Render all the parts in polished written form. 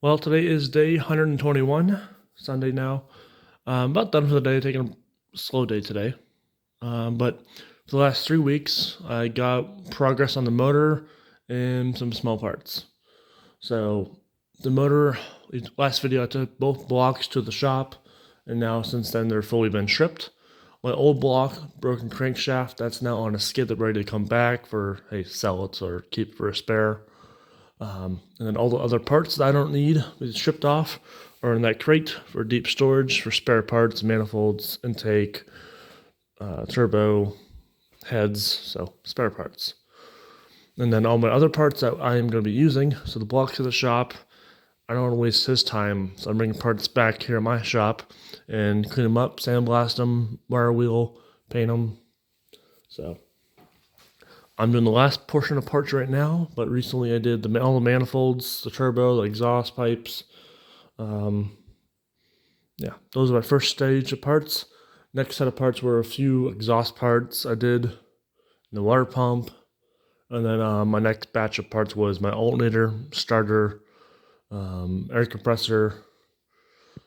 Well, today is day 121, Sunday now. About done for the day, taking a slow day today. But for the last 3 weeks, I got progress on the motor and some small parts. So the motor, last video I took both blocks to the shop, and now since then they're fully been stripped. My old block, broken crankshaft, that's now on a skid that's ready to come back for, hey, sell it or keep for a spare. And then all the other parts that I don't need we shipped off are in that crate for deep storage for spare parts, manifolds, intake, turbo, heads, so spare parts. And then all my other parts that I am going to be using, so the block to the shop, I don't want to waste his time, so I'm bringing parts back here in my shop and clean them up, sandblast them, wire wheel, paint them. So I'm doing the last portion of parts right now, but recently I did all the manifolds, the turbo, the exhaust pipes. Yeah, those are my first stage of parts. Next set of parts were a few exhaust parts I did, the water pump, and then my next batch of parts was my alternator, starter, air compressor.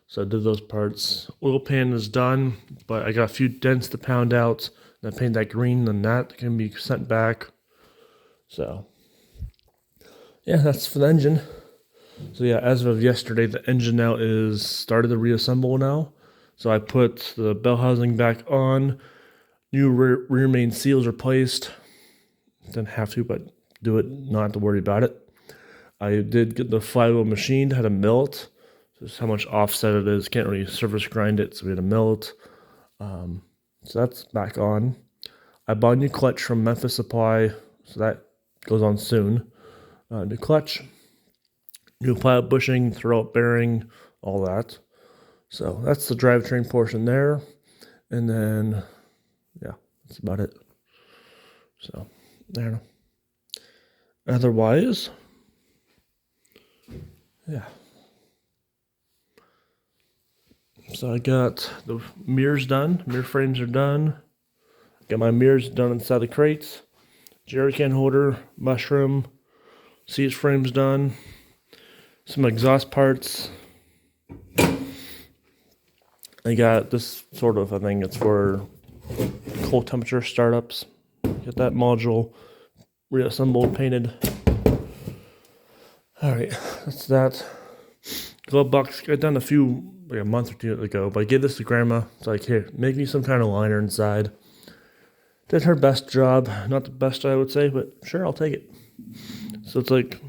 So I did those parts. Oil pan is done, but I got a few dents to pound out. And I paint that green, and that can be sent back. So, yeah, that's for the engine. So yeah, as of yesterday, the engine now is started to reassemble now. So I put the bell housing back on. New rear main seals are placed. Didn't have to, but do it, not have to worry about it. I did get the flywheel machined, had to mill it. Just how much offset it is. Can't really surface grind it, so we had to mill it. So that's back on. I bought a new clutch from Memphis Supply, so that goes on soon. New clutch, new ply bushing, throwout bearing, all that. So that's the drivetrain portion there. And then, yeah, that's about it. So, there. Otherwise, yeah. So I got the mirrors done. Mirror frames are done. Got my mirrors done inside the crates. Jerry can holder, mushroom, seat frames done. Some exhaust parts. I got this sort of, I think it's for cold temperature startups. Get that module reassembled, painted. All right, that's that. Glove box, I done a few, like a month or two ago, but I gave this to Grandma. It's like, here, make me some kind of liner inside. Did her best job. Not the best, I would say, but sure, I'll take it. So it's like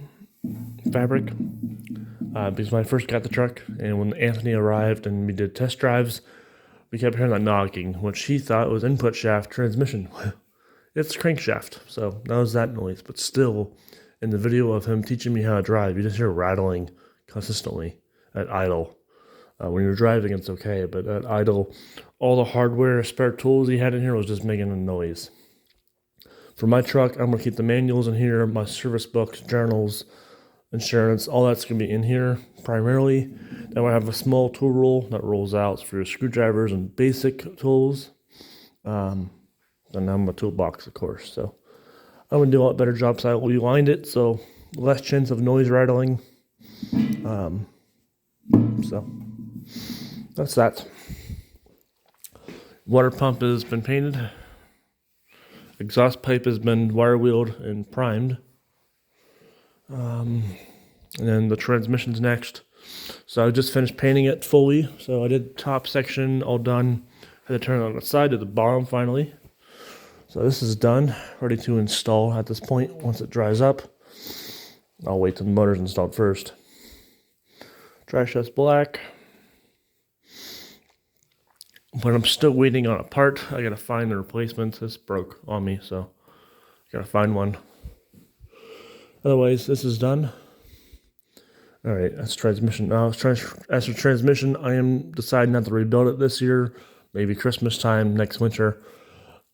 fabric. Because when I first got the truck, and when Anthony arrived and we did test drives, we kept hearing that knocking, which he thought was input shaft transmission. It's crankshaft, so that was that noise. But still, in the video of him teaching me how to drive, you just hear rattling consistently at idle. When you're driving, it's okay, but at idle, all the hardware, spare tools he had in here was just making a noise. For my truck, I'm going to keep the manuals in here, my service books, journals, insurance, all that's going to be in here primarily. Then I have a small tool roll that rolls out for screwdrivers and basic tools. And I'm my toolbox, of course. So I'm going to do a lot better job, so I will rewind it, so less chance of noise rattling. So that's that. Water pump has been painted. Exhaust pipe has been wire wheeled and primed. And then the transmission's next. So I just finished painting it fully. So I did top section all done. Had to turn it on the side to the bottom finally. So this is done, ready to install at this point. Once it dries up, I'll wait till the motor's installed first. Dry shot's black. But I'm still waiting on a part. I gotta find the replacement. This broke on me, so I gotta find one. Otherwise, this is done. All right, that's transmission. Now, as for transmission, I am deciding not to rebuild it this year. Maybe Christmas time next winter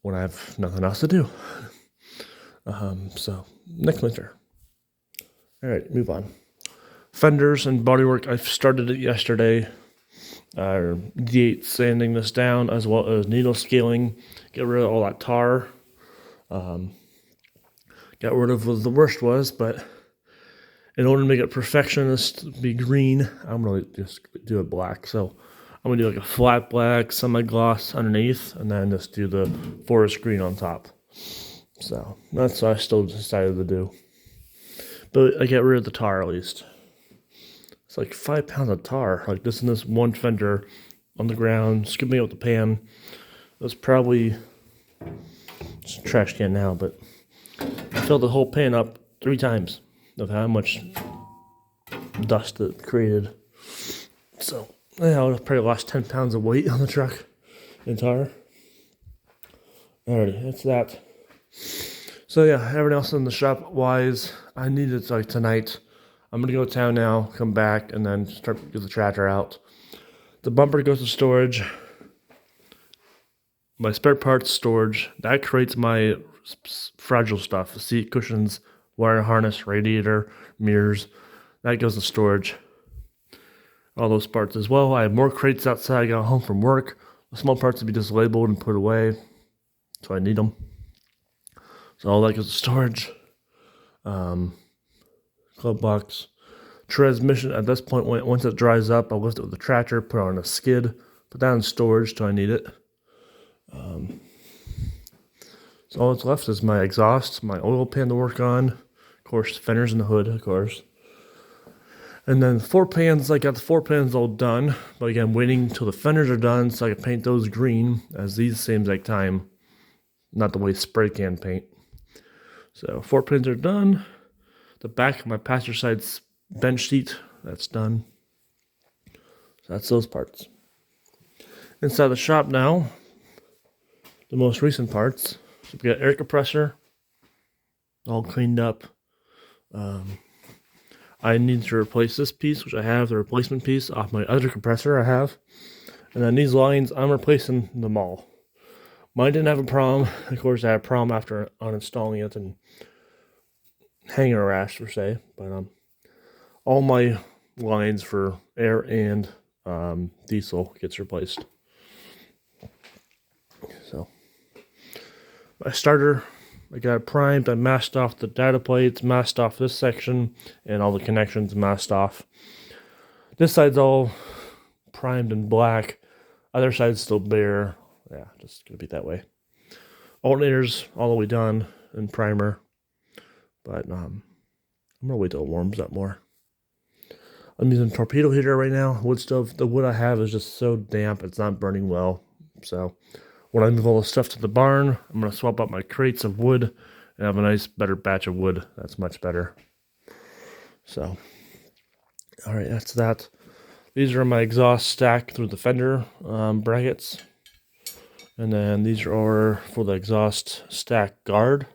when I have nothing else to do. So next winter. All right, move on. Fenders and bodywork. I started it yesterday. D8 sanding this down as well as needle scaling. Get rid of all that tar. Got rid of what the worst was, but In order to make it perfectionist, be green, I'm gonna just do it black. So I'm gonna do like a flat black semi-gloss underneath, and then just do the forest green on top. So that's what I still decided to do. But I get rid of the tar at least. It's like 5 pounds of tar. Like this and this one fender on the ground, skipping out the pan. It was probably it's a trash can now, but I filled the whole pan up 3 times of how much dust it created. So yeah, I probably lost 10 pounds of weight on the truck in tar. Alrighty, that's that. So yeah, everything else in the shop wise, I need it like tonight. I'm gonna go to town now, come back, and then start get the tractor out. The bumper goes to storage. My spare parts storage. That creates my fragile stuff: the seat cushions, wire harness, radiator, mirrors. That goes to storage. All those parts as well. I have more crates outside. I got home from work. The small parts to be just labeled and put away, so I need them. So all that goes to storage. Glove box. Transmission, at this point, once it dries up, I'll lift it with the tractor, put it on a skid, put that in storage till I need it. So all that's left is my exhaust, my oil pan to work on, of course, fenders and the hood, of course. And then 4 pans, I got the 4 pans all done, but again, waiting till the fenders are done so I can paint those green, as these same exact time, not the way spray can paint. So 4 pins are done. The back of my passenger side's bench seat, that's done. So that's those parts. Inside the shop now, the most recent parts. So we got air compressor, all cleaned up. I need to replace this piece, which I have the replacement piece off my other compressor I have. And then these lines, I'm replacing them all. Mine didn't have a problem. Of course, I had a problem after uninstalling it and hanger rash per se. But all my lines for air and diesel gets replaced. So my starter, I got it primed. I masked off the data plates, masked off this section, and all the connections masked off. This side's all primed and black. Other side's still bare. Yeah, just gonna be that way. Alternators all the way done and primer. But I'm gonna wait till it warms up more. I'm using torpedo heater right now. Wood stove. The wood I have is just so damp, it's not burning well. So when I move all the stuff to the barn, I'm gonna swap out my crates of wood and have a nice, better batch of wood. That's much better. So, all right, that's that. These are my exhaust stack through the fender brackets. And then these are for the exhaust stack guard.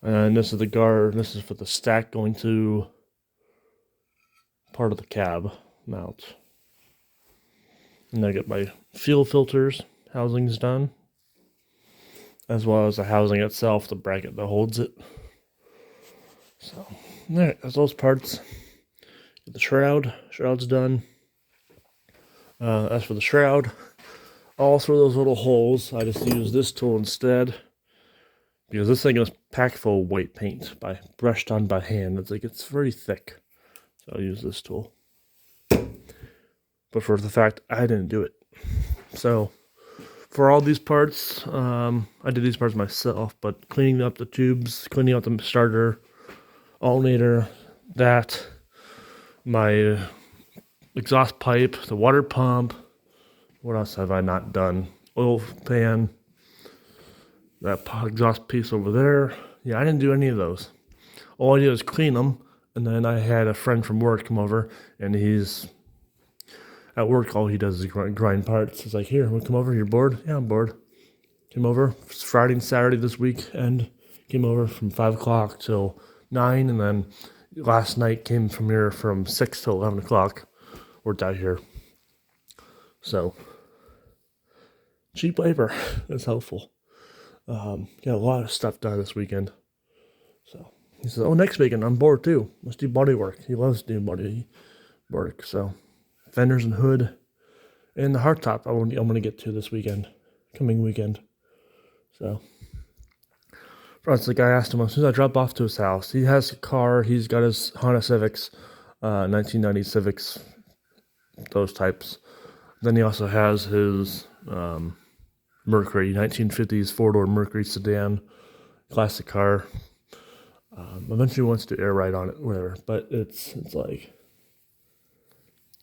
And this is the guard, this is for the stack going to part of the cab mount. And I get my fuel filters housings done, as well as the housing itself, the bracket that holds it. So, alright, that's those parts. Get the shroud's done. As for the shroud, all through those little holes, I just use this tool instead, because this thing is packed full of white paint, brushed on by hand. It's very thick, so I'll use this tool. But for the fact I didn't do it, so for all these parts, I did these parts myself. But cleaning up the tubes, cleaning out the starter, alternator, that, my exhaust pipe, the water pump. What else have I not done? Oil pan, that exhaust piece over there. Yeah, I didn't do any of those. All I did was clean them, and then I had a friend from work come over, and he's at work. All he does is grind parts. He's like, "Here, wanna come over? You're bored?" "Yeah, I'm bored." Came over. It's Friday and Saturday this weekend. Came over from 5 o'clock till 9, and then last night came from here from 6 till 11 o'clock. Worked out here. So, cheap labor. That's helpful. Got a lot of stuff done this weekend. So, he says, "Oh, next weekend I'm bored too. Let's do body work." He loves doing body work. So, fenders and hood. And the hardtop I'm going to get to this weekend. Coming weekend. So, That's the guy asked him as soon as I drop off to his house. He has a car. He's got his Honda Civics, 1990 Civics, those types. Then he also has his Mercury, 1950s four-door Mercury sedan, classic car. Eventually wants to air ride on it, whatever. But it's like,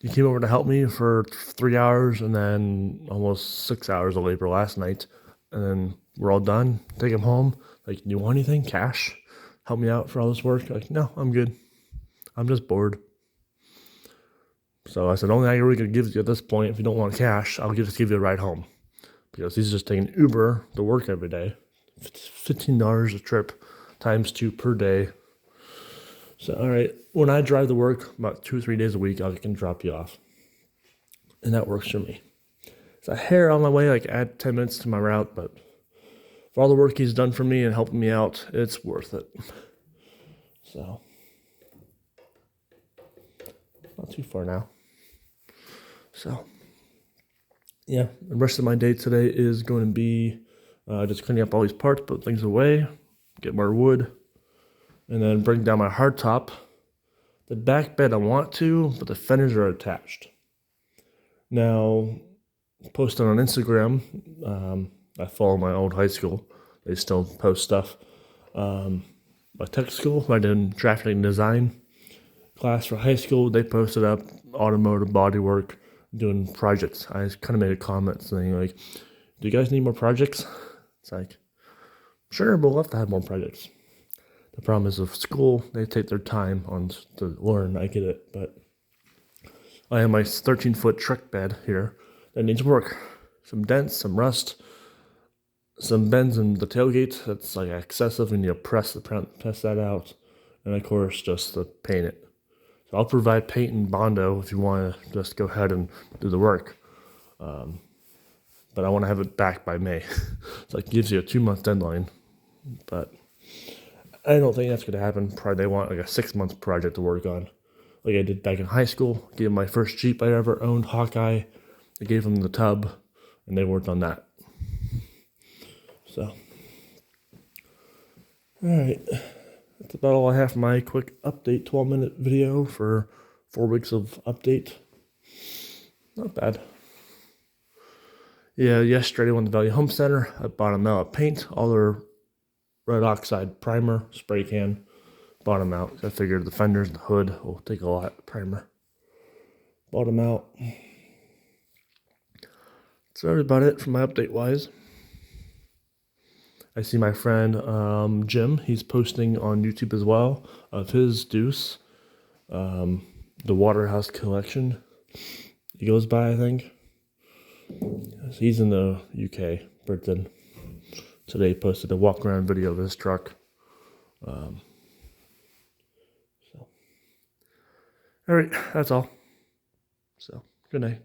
he came over to help me for 3 hours and then almost 6 hours of labor last night. And then we're all done. Take him home. Like, do you want anything? Cash? Help me out for all this work? Like, no, I'm good. I'm just bored. So I said, only thing I really could give you at this point, if you don't want cash, I'll just give you a ride home. Because he's just taking Uber to work every day. $15 a trip, times 2 per day. So, all right, when I drive to work about 2 or 3 days a week, I can drop you off. And that works for me. It's a hair on my way, like add 10 minutes to my route, but for all the work he's done for me and helping me out, it's worth it. So, not too far now. So, yeah, the rest of my day today is going to be just cleaning up all these parts, put things away, get more wood, and then bring down my hardtop. The back bed I want to, but the fenders are attached. Now, posted on Instagram, I follow my old high school. They still post stuff. My tech school, I did drafting design class for high school. They posted up automotive bodywork, doing projects. I kind of made a comment saying, like, do you guys need more projects? It's like, sure, but we'll have to have more projects. The problem is with school, they take their time on to learn. I get it, but I have my 13-foot truck bed here that needs work. Some dents, some rust, some bends in the tailgate that's like excessive, and you press that out, and of course just to paint it. So I'll provide paint and Bondo if you want to just go ahead and do the work. But I want to have it back by May. So it gives you a 2-month deadline, but I don't think that's going to happen. Probably they want like a 6-month project to work on. Like I did back in high school, gave them my first Jeep I ever owned, Hawkeye. I gave them the tub, and they worked on that. So, all right. That's about all I have for my quick update, 12-minute video for 4 weeks of update. Not bad. Yeah, yesterday I went to Valley Home Center. I bought them out paint, all their red oxide primer, spray can. Bought them out. I figured the fenders, the hood will take a lot of primer. Bought them out. So that's about it for my update wise. I see my friend Jim. He's posting on YouTube as well of his Deuce, the Waterhouse collection. He goes by, I think. He's in the UK, Britain. Today he posted a walk around video of his truck. All right, that's all. So, good night.